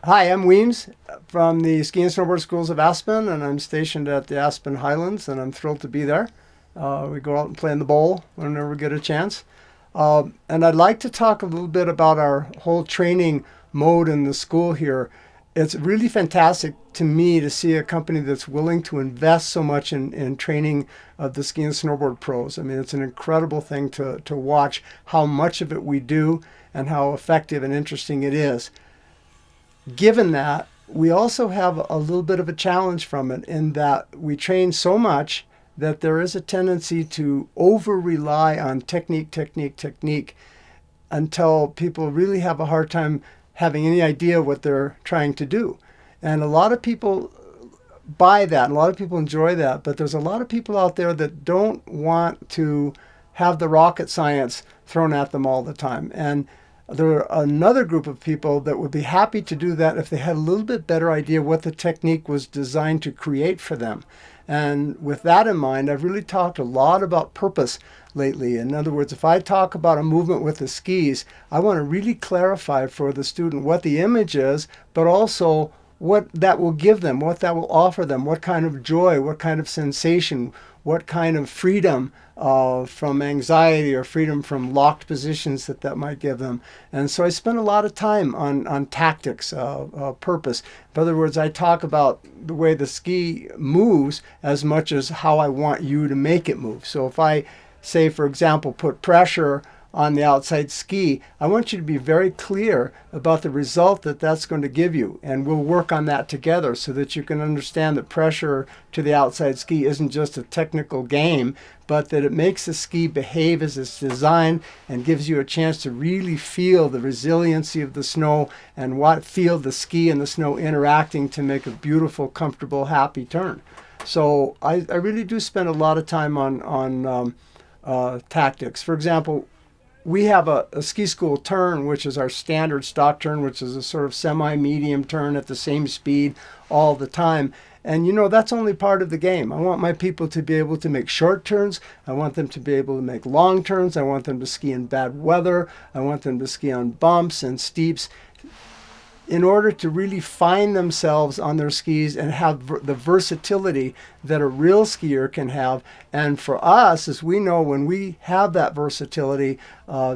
Hi, I'm Weems from the Ski and Snowboard Schools of Aspen, and I'm stationed at the Aspen Highlands, and I'm thrilled to be there. We go out and play in the bowl whenever we get a chance. And I'd like to talk a little bit about our whole training mode in the school here. It's really fantastic to me to see a company that's willing to invest so much in training of the ski and snowboard pros. I mean, it's an incredible thing to watch how much of it we do and how effective and interesting it is. Given that, we also have a little bit of a challenge from it in that we train so much that there is a tendency to over-rely on technique until people really have a hard time having any idea what they're trying to do. And a lot of people buy that, and a lot of people enjoy that, but there's a lot of people out there that don't want to have the rocket science thrown at them all the time. And there are another group of people that would be happy to do that if they had a little bit better idea what the technique was designed to create for them. And with that in mind, I've really talked a lot about purpose lately. In other words, if I talk about a movement with the skis, I want to really clarify for the student what the image is, but also what that will give them, what that will offer them, what kind of joy, what kind of sensation, what kind of freedom from anxiety or freedom from locked positions that might give them. And so I spend a lot of time on tactics, purpose. In other words, I talk about the way the ski moves as much as how I want you to make it move. So if I say, for example, put pressure on the outside ski, I want you to be very clear about the result that's going to give you. And we'll work on that together so that you can understand that pressure to the outside ski isn't just a technical game, but that it makes the ski behave as it's designed and gives you a chance to really feel the resiliency of the snow and feel the ski and the snow interacting to make a beautiful, comfortable, happy turn. So I really do spend a lot of time on tactics. For example, we have a ski school turn, which is our standard stock turn, which is a sort of semi-medium turn at the same speed all the time. And that's only part of the game. I want my people to be able to make short turns. I want them to be able to make long turns. I want them to ski in bad weather. I want them to ski on bumps and steeps, in order to really find themselves on their skis and have the versatility that a real skier can have. And for us, as we know, when we have that versatility,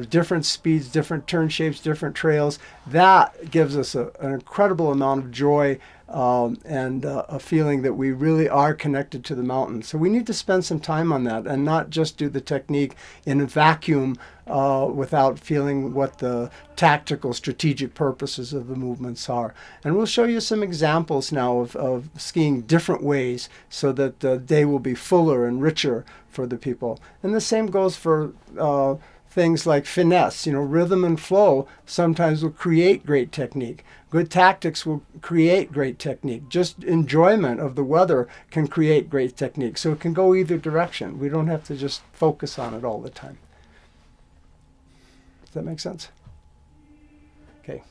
different speeds, different turn shapes, different trails, that gives us an incredible amount of joy and a feeling that we really are connected to the mountain. So we need to spend some time on that and not just do the technique in a vacuum without feeling what the tactical, strategic purposes of the movements are. And we'll show you some examples now of skiing different ways so that the day will be fuller and richer for the people. And the same goes for things like finesse. Rhythm and flow sometimes will create great technique. Good tactics will create great technique. Just enjoyment of the weather can create great technique. So it can go either direction. We don't have to just focus on it all the time. Does that make sense? Okay.